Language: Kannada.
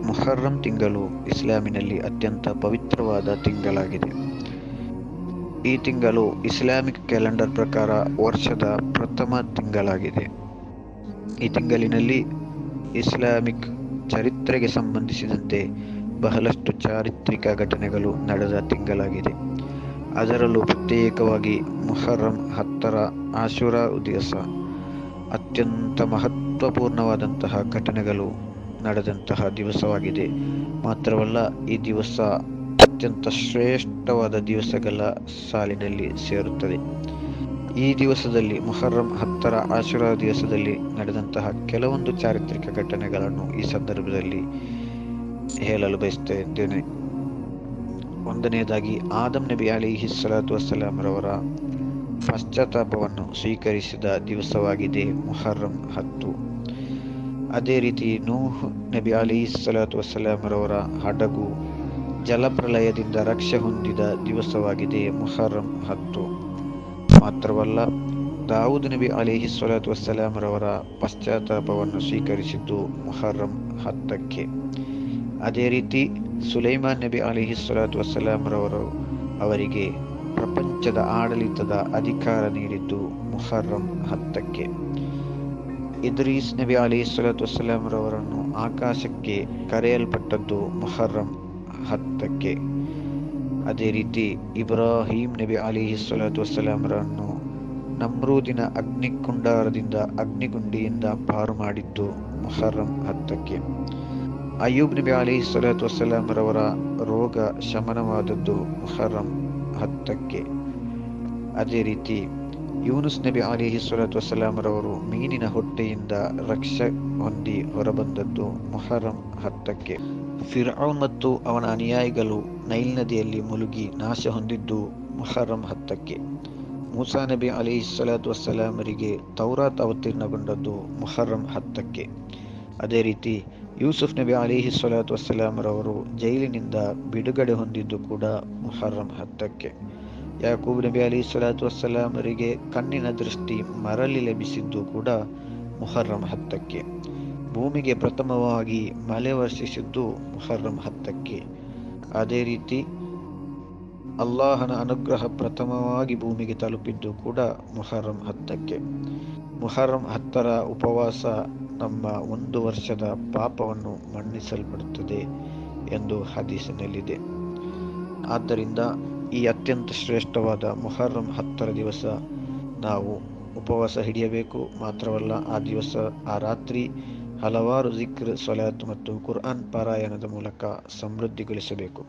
ಮುಹರ್ರಂ ತಿಂಗಳು ಇಸ್ಲಾಮಿನಲ್ಲಿ ಅತ್ಯಂತ ಪವಿತ್ರವಾದ ತಿಂಗಳಾಗಿದೆ. ಈ ತಿಂಗಳು ಇಸ್ಲಾಮಿಕ್ ಕ್ಯಾಲೆಂಡರ್ ಪ್ರಕಾರ ವರ್ಷದ ಪ್ರಥಮ ತಿಂಗಳಾಗಿದೆ. ಈ ತಿಂಗಳಿನಲ್ಲಿ ಇಸ್ಲಾಮಿಕ್ ಚರಿತ್ರೆಗೆ ಸಂಬಂಧಿಸಿದಂತೆ ಬಹಳಷ್ಟು ಚಾರಿತ್ರಿಕ ಘಟನೆಗಳು ನಡೆದ ತಿಂಗಳಾಗಿದೆ. ಅದರಲ್ಲೂ ಪ್ರತ್ಯೇಕವಾಗಿ ಮುಹರ್ರಂ 10ರ ಆಶುರಾ ದಿವಸ ಅತ್ಯಂತ ಮಹತ್ವಪೂರ್ಣವಾದಂತಹ ಘಟನೆಗಳು ನಡೆದಂತಹ ದಿವಸವಾಗಿದೆ. ಮಾತ್ರವಲ್ಲ, ಈ ದಿವಸ ಅತ್ಯಂತ ಶ್ರೇಷ್ಠವಾದ ದಿವಸಗಳ ಸಾಲಿನಲ್ಲಿ ಸೇರುತ್ತದೆ. ಈ ದಿವಸದಲ್ಲಿ ಮುಹರ್ರಂ 10ರ ಆಶುರಾ ದಿವಸದಲ್ಲಿ ನಡೆದಂತಹ ಕೆಲವೊಂದು ಚಾರಿತ್ರಿಕ ಘಟನೆಗಳನ್ನು ಈ ಸಂದರ್ಭದಲ್ಲಿ ಹೇಳಲು ಬಯಸ್ತಾ ಇದ್ದೇನೆ. ಒಂದನೆಯದಾಗಿ, ಆದಂ ನಬಿ ಅಲೈಹಿಸ್ಸಲಾತು ವಸ್ಸಲಾಂ ರವರ ಪಶ್ಚಾತ್ತಾಪವನ್ನು ಸ್ವೀಕರಿಸಿದ ದಿವಸವಾಗಿದೆ ಮುಹರ್ರಂ 10. ಅದೇ ರೀತಿ ನೂಹ್ ನಬಿ ಅಲೈಹಿಸ್ಸಲಾತು ವಸ್ಸಲಾಂ ರವರ ಹಡಗು ಜಲಪ್ರಳಯದಿಂದ ರಕ್ಷೆ ಹೊಂದಿದ ದಿವಸವಾಗಿದೆ ಮುಹರ್ರಂ 10. ಮಾತ್ರವಲ್ಲ, ದಾವೂದ್ ನಬಿ ಅಲೈಹಿಸ್ಸಲಾತು ವಸ್ಸಲಾಂ ರವರ ಪಶ್ಚಾತ್ತಾಪವನ್ನು ಸ್ವೀಕರಿಸಿದ್ದು ಮುಹರ್ರಂ 10ಕ್ಕೆ. ಅದೇ ರೀತಿ ಸುಲೈಮಾನ್ ನಬಿ ಅಲೈಹಿಸ್ಸಲಾತು ವಸ್ಸಲಾಂ ರವರು ಅವರಿಗೆ ಪ್ರಪಂಚದ ಆಡಳಿತದ ಅಧಿಕಾರ ನೀಡಿದ್ದು ಮುಹರ್ರಂ 10ಕ್ಕೆ. ಇದ್ರೀಸ್ ನಬಿ ಅಲೈಹಿಸ್ಸಲಾತು ವಸ್ಸಲಾಂ ರವರನ್ನು ಆಕಾಶಕ್ಕೆ ಕರೆಯಲ್ಪಟ್ಟದ್ದು ಮುಹರ್ರಂ 10ಕ್ಕೆ. ಅದೇ ರೀತಿ ಇಬ್ರಾಹಿಂ ನಬಿ ಅಲೈಹಿಸ್ಸಲಾತು ವಸ್ಸಲಾಂ ರನ್ನು ನಮ್ರೂದಿನ ಅಗ್ನಿಗುಂಡಿಯಿಂದ ಪಾರು ಮಾಡಿದ್ದು ಮುಹರ್ರಂ 10ಕ್ಕೆ. ಅಯ್ಯೂಬ್ ನಬಿ ಅಲೈಹಿಸ್ಸಲಾತು ವಸ್ಸಲಾಂ ರವರ ರೋಗ ಶಮನವಾದದ್ದು ಮುಹರ್ರಂ 10ಕ್ಕೆ. ಅದೇ ರೀತಿ ಯೂನುಸ್ ನಬಿ ಅಲೈಹಿಸ್ಸಲಾತು ವಸ್ಸಲಾಂ ರವರು ಮೀನಿನ ಹೊಟ್ಟೆಯಿಂದ ರಕ್ಷೆ ಹೊಂದಿ ಹೊರಬಂದದ್ದು ಮುಹರ್ರಂ 10ಕ್ಕೆ. ಫಿರ್ಔನ್ ಮತ್ತು ಅವನ ಅನುಯಾಯಿಗಳು ನೈಲ್ ನದಿಯಲ್ಲಿ ಮುಳುಗಿ ನಾಶ ಹೊಂದಿದ್ದು ಮುಹರ್ರಂ 10ಕ್ಕೆ. ಮೂಸಾ ನಬಿ ಅಲೈಹಿಸ್ಸಲಾತು ವಸ್ಸಲಾಮರಿಗೆ ತೌರಾತ್ ಅವತೀರ್ಣಗೊಂಡದ್ದು ಮುಹರ್ರಂ 10ಕ್ಕೆ. ಅದೇ ರೀತಿ ಯೂಸುಫ್ ನಬಿ ಅಲೈಹಿಸ್ಸಲಾತು ವಸ್ಸಲಾಂ ರವರು ಜೈಲಿನಿಂದ ಬಿಡುಗಡೆ ಹೊಂದಿದ್ದು ಕೂಡ ಮುಹರ್ರಂ 10ಕ್ಕೆ. ಯಾಕೂಬ್ ನಬಿ ಅಲೈಹಿಸ್ಸಲಾತು ವಸ್ಸಲಾಮರಿಗೆ ಕಣ್ಣಿನ ದೃಷ್ಟಿ ಮರಳಿ ಲಭಿಸಿದ್ದು ಕೂಡ ಮುಹರ್ರಂ 10ಕ್ಕೆ. ಭೂಮಿಗೆ ಪ್ರಥಮವಾಗಿ ಮಳೆ ವರ್ಷಿಸಿದ್ದು ಮುಹರ್ರಂ 10ಕ್ಕೆ. ಅದೇ ರೀತಿ ಅಲ್ಲಾಹನ ಅನುಗ್ರಹ ಪ್ರಥಮವಾಗಿ ಭೂಮಿಗೆ ತಲುಪಿದ್ದು ಕೂಡ ಮುಹರ್ರಂ 10ಕ್ಕೆ. ಮುಹರ್ರಂ 10ರ ಉಪವಾಸ ನಮ್ಮ 1 ವರ್ಷದ ಪಾಪವನ್ನು ಮನ್ನಿಸಲ್ಪಡುತ್ತದೆ ಎಂದು ಹದೀಸಿನಲ್ಲಿದೆ. ಆದ್ದರಿಂದ ಈ ಅತ್ಯಂತ ಶ್ರೇಷ್ಠವಾದ ಮುಹರ್ರಂ 10ರ ದಿವಸ ನಾವು ಉಪವಾಸ ಹಿಡಿಯಬೇಕು. ಮಾತ್ರವಲ್ಲ, ಆ ರಾತ್ರಿ ಹಲವಾರು ಜಿಕ್ರ್, ಸ್ವಲಾತ್ ಮತ್ತು ಕುರ್ಆನ್ ಪಾರಾಯಣದ ಮೂಲಕ ಸಮೃದ್ಧಿಗೊಳಿಸಬೇಕು.